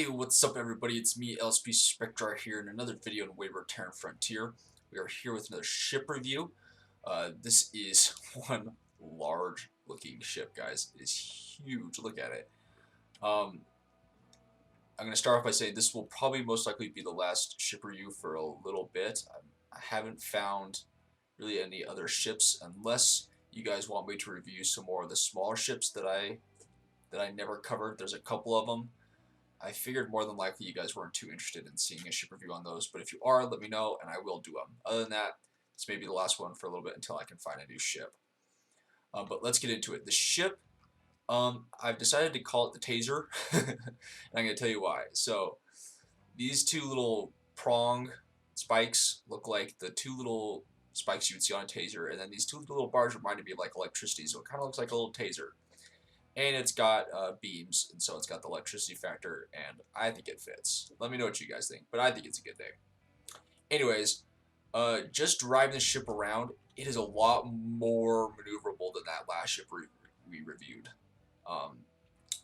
Hey, what's up everybody? It's me, LSP Spectrar here in another video on Wayward Terran Frontier. We are here with another ship review. This is one large looking ship, guys. It is huge. Look at it. I'm going to start off by saying this will probably most likely be the last ship review for a little bit. I haven't found really any other ships unless you guys want me to review some more of the smaller ships that I never covered. There's a couple of them. I figured more than likely you guys weren't too interested in seeing a ship review on those, but if you are, let me know and I will do them. Other than that, this may be the last one for a little bit until I can find a new ship. But let's get into it. The ship, I've decided to call it the Taser, and I'm going to tell you why. So, these two little prong spikes look like the two little spikes you would see on a taser, and then these two little bars reminded me of like electricity, so it kind of looks like a little taser. And it's got beams, and so it's got the electricity factor, and I think it fits. Let me know what you guys think, but I think it's a good name. Anyways, just driving the ship around, it is a lot more maneuverable than that last ship we reviewed,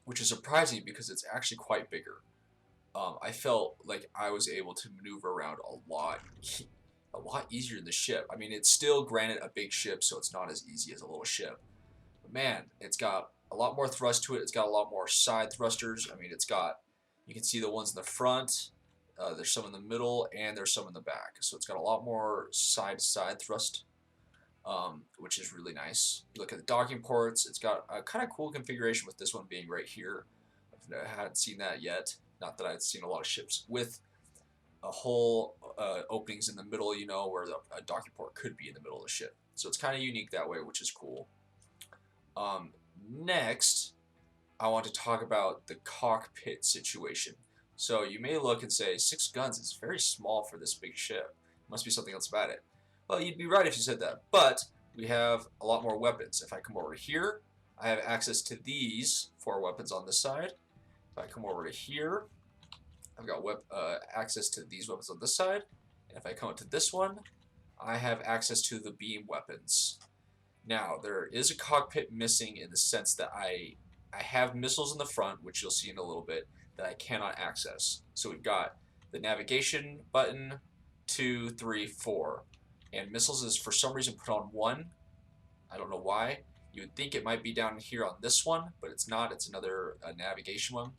which is surprising because it's actually quite bigger. I felt like I was able to maneuver around a lot easier in the ship. I mean, it's still, granted, a big ship, so it's not as easy as a little ship. But man, it's got a lot more thrust to it. It's got a lot more side thrusters. I mean, it's got, you can see the ones in the front, there's some in the middle, and there's some in the back. So it's got a lot more side-to-side thrust, which is really nice. You look at the docking ports, it's got a kind of cool configuration with this one being right here. I hadn't seen that yet. Not that I'd seen a lot of ships with a whole openings in the middle, you know, where a docking port could be in the middle of the ship. So it's kind of unique that way, which is cool. Next, I want to talk about the cockpit situation. So you may look and say, 6 guns is very small for this big ship. Must be something else about it. Well, you'd be right if you said that, but we have a lot more weapons. If I come over here, I have access to these 4 weapons on this side. If I come over to here, I've got access to these weapons on this side. And if I come up to this one, I have access to the beam weapons. Now, there is a cockpit missing in the sense that I have missiles in the front, which you'll see in a little bit, that I cannot access. So we've got the navigation button, 2, 3, 4. And missiles is for some reason put on 1. I don't know why. You would think it might be down here on this one, but it's not. It's another navigation one.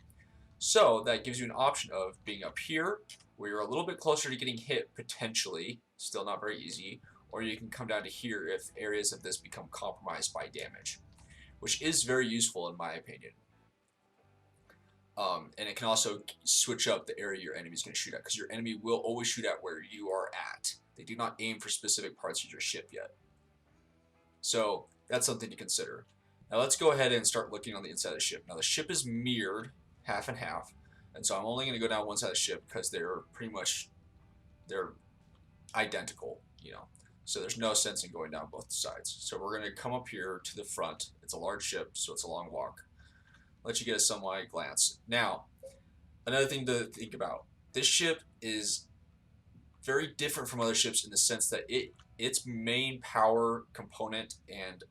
So that gives you an option of being up here, where you're a little bit closer to getting hit, potentially. Still not very easy. Or you can come down to here if areas of this become compromised by damage, which is very useful in my opinion. And it can also switch up the area your enemy is going to shoot at, because your enemy will always shoot at where you are at. They do not aim for specific parts of your ship yet. So that's something to consider. Now let's go ahead and start looking on the inside of the ship. Now the ship is mirrored half and half, and so I'm only going to go down one side of the ship because they're identical, you know. So there's no sense in going down both sides. So we're going to come up here to the front. It's a large ship, so it's a long walk. Let you get a somewhat glance. Now, another thing to think about. This ship is very different from other ships in the sense that its main power component and,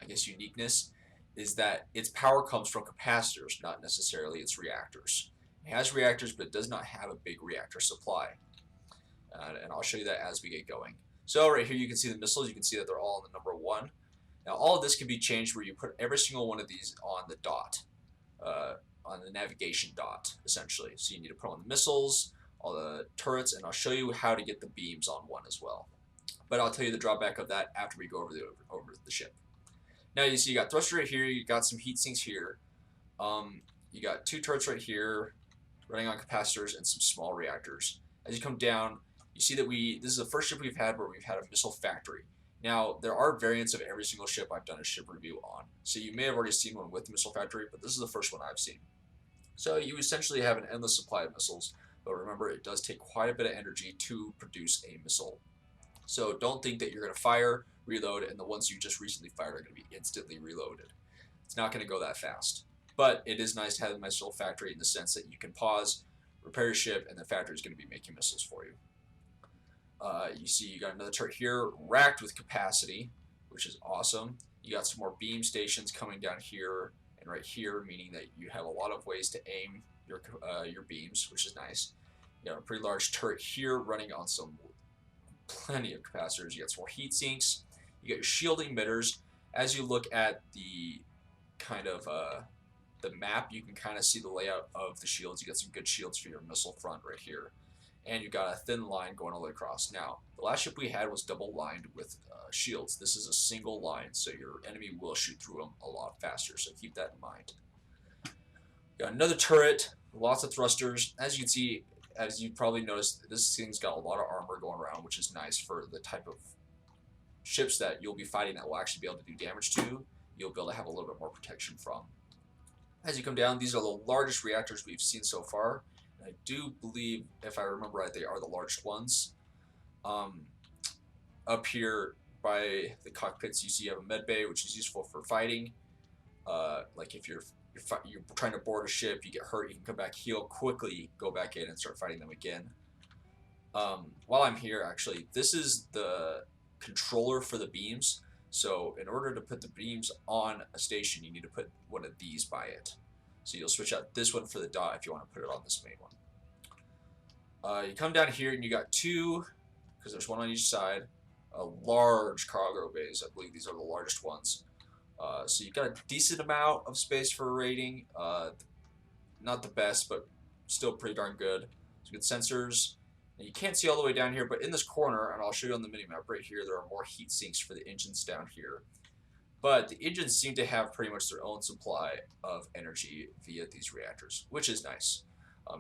I guess, uniqueness is that its power comes from capacitors, not necessarily its reactors. It has reactors, but it does not have a big reactor supply. And I'll show you that as we get going. So right here you can see the missiles. You can see that they're all on the number 1. Now all of this can be changed where you put every single one of these on the dot, on the navigation dot, essentially. So you need to put on the missiles, all the turrets, and I'll show you how to get the beams on one as well. But I'll tell you the drawback of that after we go over the ship. Now you see you got thruster right here, you got some heat sinks here, you got 2 turrets right here running on capacitors and some small reactors. As you come down, you see that this is the first ship we've had where we've had a missile factory. Now, there are variants of every single ship I've done a ship review on. So you may have already seen one with the missile factory, but this is the first one I've seen. So you essentially have an endless supply of missiles, but remember, it does take quite a bit of energy to produce a missile. So don't think that you're going to fire, reload, and the ones you just recently fired are going to be instantly reloaded. It's not going to go that fast. But it is nice to have a missile factory in the sense that you can pause, repair your ship, and the factory is going to be making missiles for you. You see you got another turret here racked with capacity, which is awesome. You got some more beam stations coming down here and right here, meaning that you have a lot of ways to aim your beams, which is nice. You got a pretty large turret here running on plenty of capacitors. You got some more heat sinks. You got your shielding emitters. As you look at the kind of the map, you can kind of see the layout of the shields. You got some good shields for your missile front right here, and you got a thin line going all the way across. Now, the last ship we had was double lined with shields. This is a single line, so your enemy will shoot through them a lot faster. So keep that in mind. Got another turret, lots of thrusters. As you can see, as you probably noticed, this thing's got a lot of armor going around, which is nice for the type of ships that you'll be fighting that will actually be able to do damage to. You'll be able to have a little bit more protection from. As you come down, these are the largest reactors we've seen so far. And I do believe, if I remember right, they are the largest ones. Up here by the cockpits, you see you have a med bay, which is useful for fighting. Like if you're trying to board a ship, you get hurt, you can come back, heal quickly, go back in and start fighting them again. While I'm here, actually, this is the controller for the beams. So in order to put the beams on a station, you need to put one of these by it. So you'll switch out this one for the dot if you want to put it on this main one. You come down here and you got two, because there's one on each side, large cargo bays. I believe these are the largest ones. So you've got a decent amount of space for raiding. Not the best, but still pretty darn good. Some good sensors. And you can't see all the way down here, but in this corner, and I'll show you on the minimap right here, there are more heat sinks for the engines down here. But the engines seem to have pretty much their own supply of energy via these reactors, which is nice.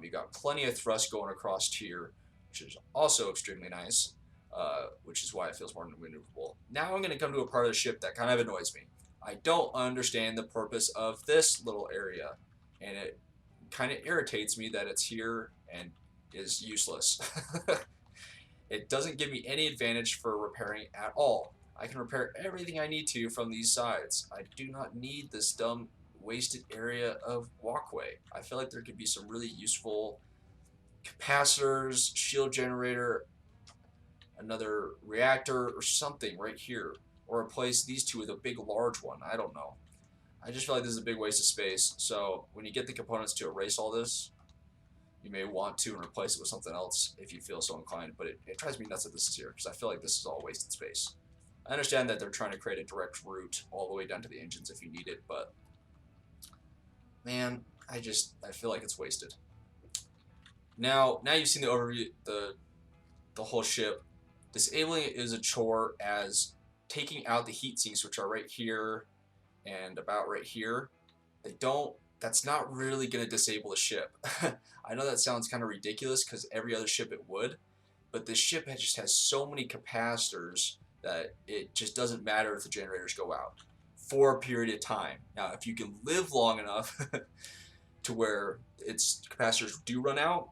You've got plenty of thrust going across here, which is also extremely nice, which is why it feels more maneuverable. Now I'm going to come to a part of the ship that kind of annoys me. I don't understand the purpose of this little area, and it kind of irritates me that it's here and is useless. It doesn't give me any advantage for repairing at all. I can repair everything I need to from these sides. I do not need this dumb wasted area of walkway. I feel like there could be some really useful capacitors, shield generator, another reactor or something right here, or replace these two with a big large one. I don't know. I just feel like this is a big waste of space. So when you get the components to erase all this, you may want to and replace it with something else if you feel so inclined, but it drives me nuts that this is here because I feel like this is all wasted space. I understand that they're trying to create a direct route all the way down to the engines if you need it, but man, I feel like it's wasted. Now you've seen the overview, the whole ship. Disabling it is a chore, as taking out the heat sinks, which are right here and about right here. That's not really going to disable the ship. I know that sounds kind of ridiculous because every other ship it would, but this ship just has so many capacitors that it just doesn't matter if the generators go out for a period of time. Now, if you can live long enough to where its capacitors do run out,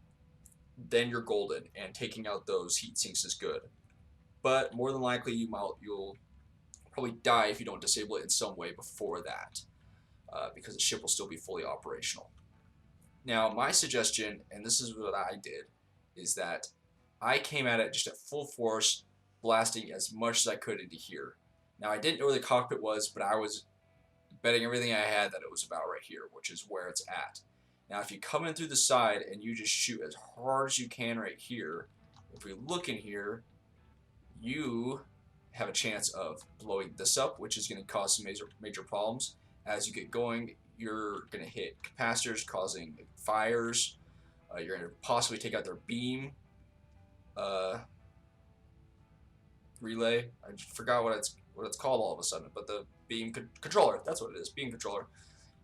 then you're golden, and taking out those heat sinks is good. But more than likely, you'll probably die if you don't disable it in some way before that. Because the ship will still be fully operational. Now, my suggestion, and this is what I did, is that I came at it just at full force, blasting as much as I could into here. Now, I didn't know where the cockpit was, but I was betting everything I had that it was about right here, which is where it's at. Now, if you come in through the side and you just shoot as hard as you can right here, if we look in here, you have a chance of blowing this up, which is going to cause some major problems. As you get going, you're going to hit capacitors, causing fires. You're going to possibly take out their beam relay. I forgot what it's called all of a sudden, but the beam controller, that's what it is, beam controller.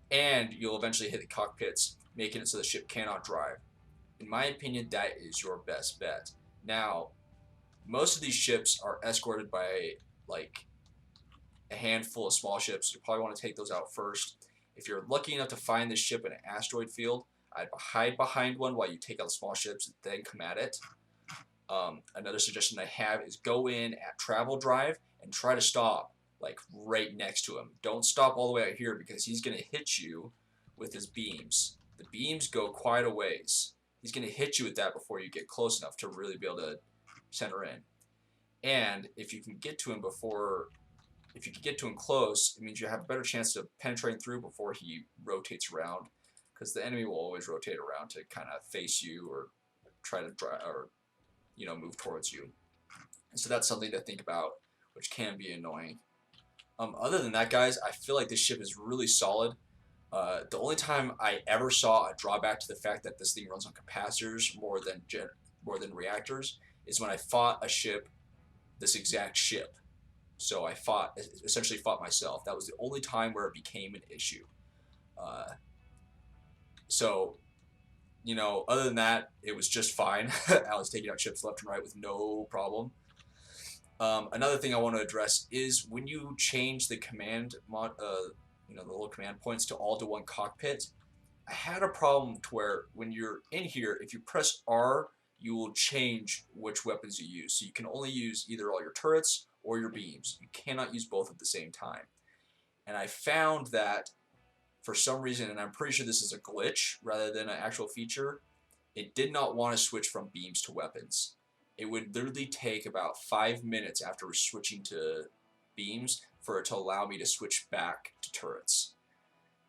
And you'll eventually hit the cockpits, making it so the ship cannot drive. In my opinion, that is your best bet. Now, most of these ships are escorted by like a handful of small ships. You probably want to take those out first. If you're lucky enough to find this ship in an asteroid field, I'd hide behind one while you take out the small ships and then come at it. Another suggestion I have is go in at travel drive and try to stop like right next to him. Don't stop all the way out here because he's going to hit you with his beams. The beams go quite a ways. He's going to hit you with that before you get close enough to really be able to center in. And if you can get to him close, it means you have a better chance of penetrating through before he rotates around. because the enemy will always rotate around to kind of face you or try to drive or move towards you. And so that's something to think about, which can be annoying. Other than that, guys, I feel like this ship is really solid. The only time I ever saw a drawback to the fact that this thing runs on capacitors more than reactors is when I fought a ship, this exact ship. So I essentially fought myself. That was the only time where it became an issue. So, other than that, it was just fine. I was taking out ships left and right with no problem. Another thing I want to address is when you change the command the little command points to all to one cockpit, I had a problem to where when you're in here, if you press R, you will change which weapons you use. So you can only use either all your turrets or your beams. You cannot use both at the same time. And I found that for some reason, and I'm pretty sure this is a glitch rather than an actual feature, it did not want to switch from beams to weapons. It would literally take about 5 minutes after switching to beams for it to allow me to switch back to turrets.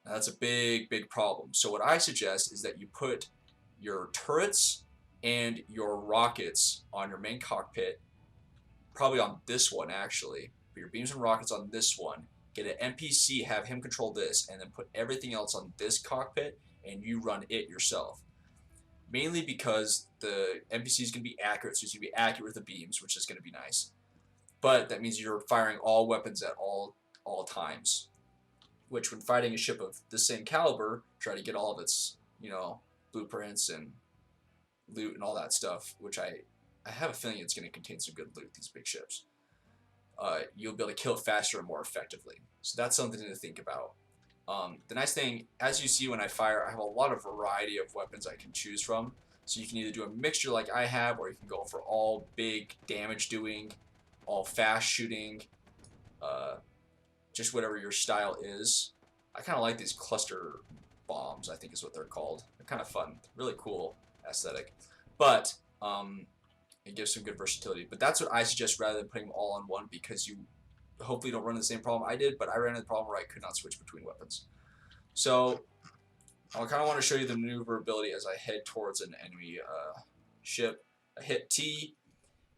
Now that's a big problem. So what I suggest is that you put your turrets and your rockets on your main cockpit, probably on this one actually, put your beams and rockets on this one, get an NPC, have him control this, and then put everything else on this cockpit and you run it yourself. Mainly because the NPC is going to be accurate, so he's going to be accurate with the beams, which is going to be nice. But that means you're firing all weapons at all times. Which, when fighting a ship of the same caliber, try to get all of its, blueprints and loot and all that stuff, which I have a feeling it's going to contain some good loot, these big ships. You'll be able to kill it faster and more effectively. So that's something to think about. The nice thing, as you see when I fire, I have a lot of variety of weapons I can choose from. So you can either do a mixture like I have, or you can go for all big damage doing, all fast shooting, just whatever your style is. I kind of like these cluster bombs, I think is what they're called. They're kind of fun, really cool aesthetic. But it gives some good versatility. But that's what I suggest rather than putting them all on one, because you hopefully don't run into the same problem I did, but I ran into the problem where I could not switch between weapons. So I kind of want to show you the maneuverability as I head towards an enemy ship. I hit T.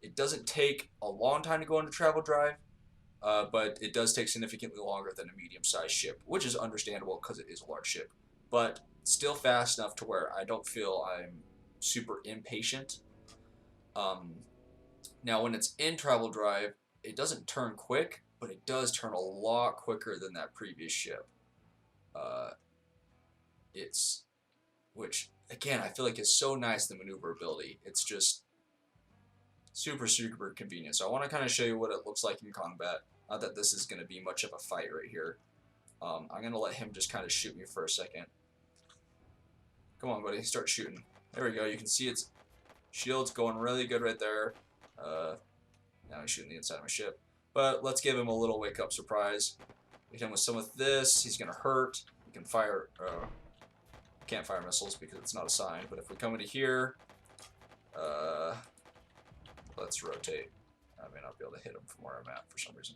It doesn't take a long time to go into travel drive, but it does take significantly longer than a medium-sized ship, which is understandable because it is a large ship, but still fast enough to where I don't feel I'm super impatient. Now when it's in travel drive, it doesn't turn quick, but it does turn a lot quicker than that previous ship. Which again, I feel like is so nice, the maneuverability. It's just super convenient. So I want to kind of show you what it looks like in combat. Not that this is going to be much of a fight right here. I'm going to let him just kind of shoot me for a second. Come on, buddy, start shooting. There we go. You can see its shield's going really good right there. Now he's shooting the inside of my ship. But let's give him a little wake-up surprise. Hit him with some of this. He's going to hurt. We can fire... can't fire missiles because it's not a sign. But if we come into here... let's rotate. I may not be able to hit him from where I'm at for some reason.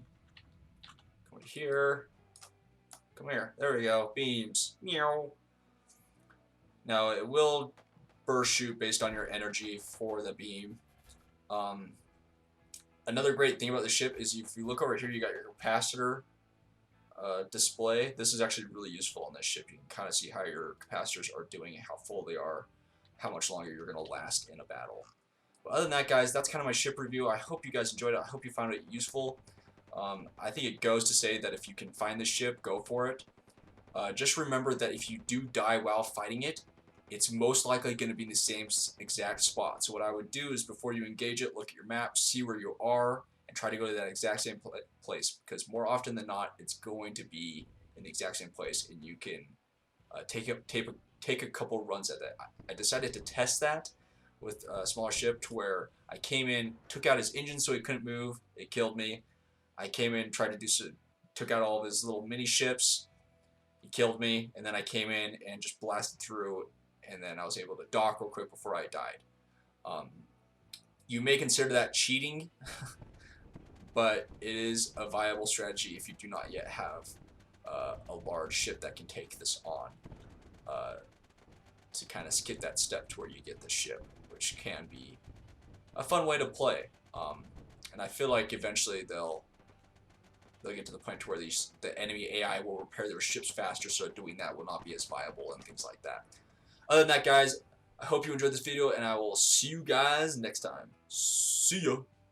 Come into here. Come here. There we go. Beams. Meow. Now, it will burst shoot based on your energy for the beam. Another great thing about the ship is if you look over here, you got your capacitor display. This is actually really useful on this ship. You can kind of see how your capacitors are doing and how full they are, how much longer you're going to last in a battle. But other than that, guys, that's kind of my ship review. I hope you guys enjoyed it. I hope you found it useful. I think it goes to say that if you can find this ship, go for it. Just remember that if you do die while fighting it, it's most likely going to be in the same exact spot. So what I would do is before you engage it, look at your map, see where you are, and try to go to that exact same place. Because more often than not, it's going to be in the exact same place, and you can take a couple runs at that. I decided to test that with a smaller ship to where I came in, took out his engine so he couldn't move. It killed me. I came in, tried to took out all of his little mini ships. He killed me, and then I came in and just blasted through, and then I was able to dock real quick before I died. You may consider that cheating, but it is a viable strategy if you do not yet have a large ship that can take this on. to kind of skip that step to where you get the ship, which can be a fun way to play. And I feel like eventually they'll get to the point to where the enemy AI will repair their ships faster, so doing that will not be as viable and things like that. Other than that, guys, I hope you enjoyed this video, and I will see you guys next time. See ya!